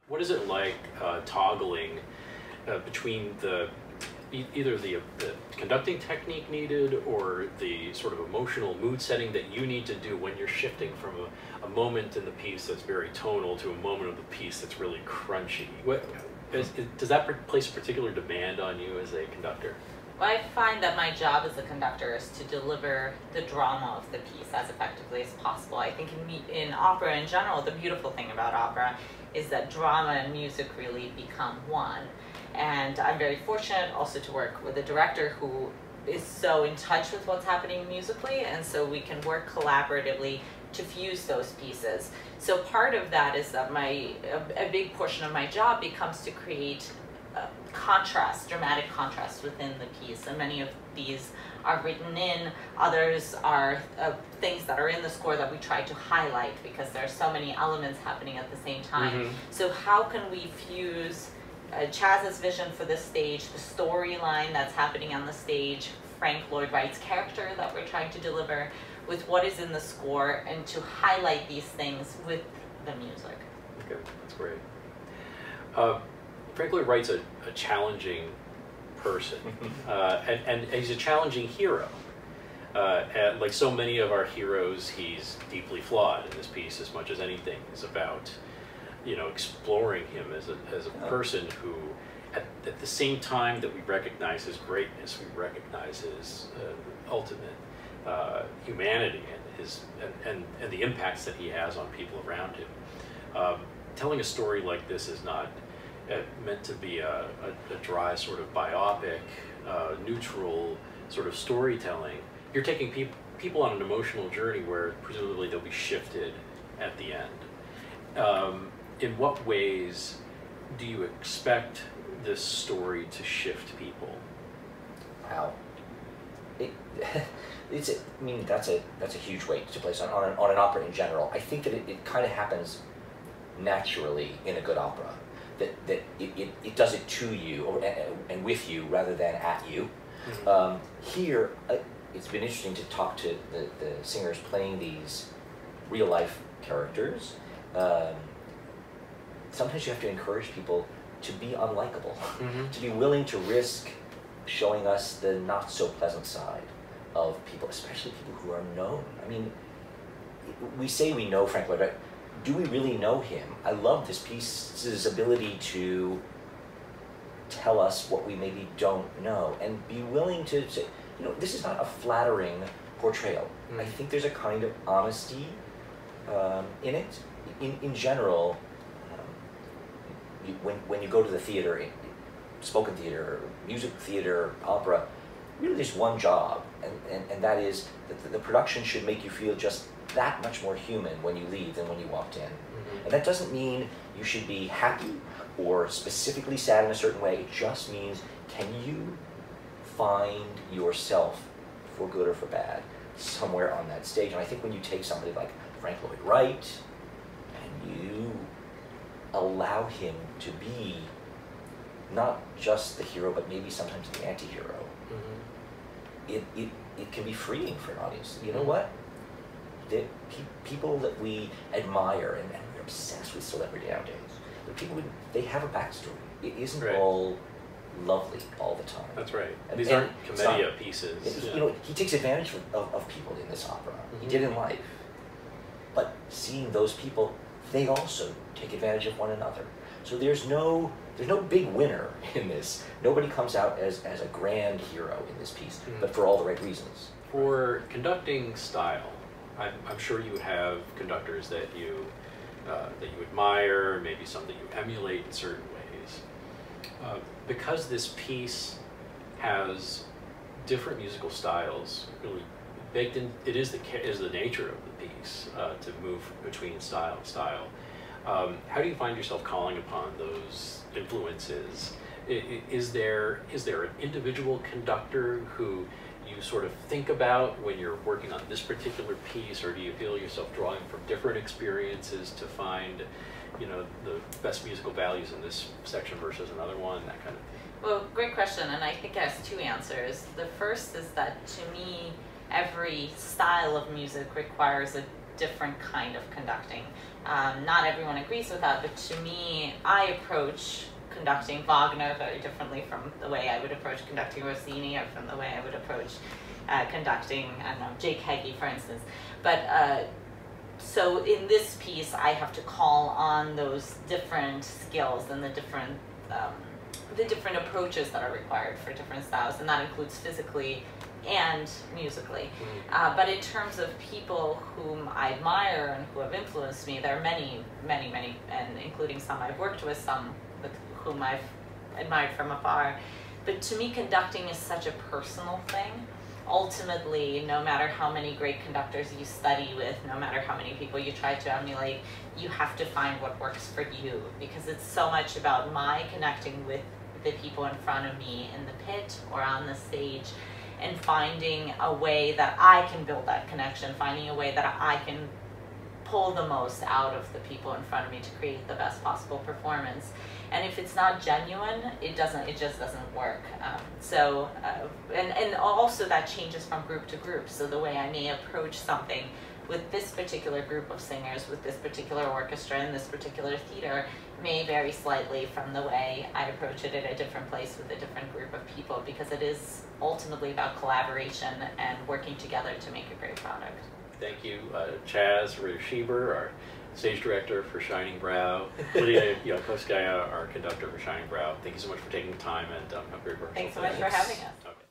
What is it like toggling between either the conducting technique needed or the sort of emotional mood setting that you need to do when you're shifting from a moment in the piece that's very tonal to a moment of the piece that's really crunchy? Does that place a particular demand on you as a conductor? Well, I find that my job as a conductor is to deliver the drama of the piece as effectively as possible. I think in opera in general, the beautiful thing about opera is that drama and music really become one. And I'm very fortunate also to work with a director who is so in touch with what's happening musically, and so we can work collaboratively to fuse those pieces. So part of that is that a big portion of my job becomes to create contrast, dramatic contrast within the piece, and many of these are written in, others are things that are in the score that we try to highlight because there are so many elements happening at the same time. So how can we fuse Chaz's vision for the stage, the storyline that's happening on the stage, Frank Lloyd Wright's character that we're trying to deliver, with what is in the score, and to highlight these things with the music. Okay, that's great. Frank Lloyd Wright's a challenging person, and he's a challenging hero. And like so many of our heroes, he's deeply flawed in this piece as much as anything is about, exploring him as a person who, at the same time that we recognize his greatness, we recognize his ultimate humanity and the impacts that he has on people around him. Telling a story like this is not meant to be a dry sort of biopic, neutral sort of storytelling. You're taking people on an emotional journey where presumably they'll be shifted at the end. In what ways do you expect this story to shift people? Wow. That's a huge weight to place on an opera in general. I think that it kind of happens naturally in a good opera. That it does it to you and with you rather than at you. Here, it's been interesting to talk to the singers playing these real life characters. Sometimes you have to encourage people to be unlikable, to be willing to risk showing us the not so pleasant side of people, especially people who are known. I mean, we say we know Frank Lloyd Wright. Do we really know him? I love this piece's ability to tell us what we maybe don't know and be willing to say, this is not a flattering portrayal. I think there's a kind of honesty in it. In general, when you go to the theater, spoken theater, music theater, opera, really there's one job, and that is that the production should make you feel just that much more human when you leave than when you walked in. And that doesn't mean you should be happy or specifically sad in a certain way. It just means, can you find yourself, for good or for bad, somewhere on that stage? And I think when you take somebody like Frank Lloyd Wright and you allow him to be not just the hero, but maybe sometimes the anti-hero, it can be freeing for an audience. You know what? People that we admire and we're obsessed with celebrity nowadays, the people they have a backstory. It isn't all lovely all the time. That's right. These aren't commedia pieces. He takes advantage of people in this opera. He did in life. But seeing those people, they also take advantage of one another. So there's no big winner in this. Nobody comes out as a grand hero in this piece, but for all the right reasons. For conducting style, I'm sure you have conductors that you admire, maybe some that you emulate in certain ways. Because this piece has different musical styles, really baked in, it is the nature of the piece to move between style and style. How do you find yourself calling upon those influences? Is there an individual conductor who you sort of think about when you're working on this particular piece, or do you feel yourself drawing from different experiences to find, the best musical values in this section versus another one, that kind of thing? Well, great question, and I think it has two answers. The first is that, to me, every style of music requires a different kind of conducting. Not everyone agrees with that, but to me, I approach conducting Wagner very differently from the way I would approach conducting Rossini, or from the way I would approach conducting, I don't know, Jake Heggie, for instance. But so in this piece, I have to call on those different skills and the different approaches that are required for different styles, and that includes physically and musically. But in terms of people whom I admire and who have influenced me, there are many, many, many, and including some I've worked with, some with whom I've admired from afar. But to me, conducting is such a personal thing. Ultimately, no matter how many great conductors you study with, no matter how many people you try to emulate, you have to find what works for you, because it's so much about my connecting with the people in front of me in the pit or on the stage, and finding a way that I can build that connection, finding a way that I can pull the most out of the people in front of me to create the best possible performance. And if it's not genuine, it just doesn't work. And also that changes from group to group. So the way I may approach something with this particular group of singers, with this particular orchestra, in this particular theater, may vary slightly from the way I approach it at a different place with a different group of people, because it is ultimately about collaboration and working together to make a great product. Thank you, Chas Rader-Shieber, our stage director for Shining Brow, Lidiya Yankovskaya, our conductor for Shining Brow. Thank you so much for taking the time, and have a great workshop. Thanks so much for having us. Okay.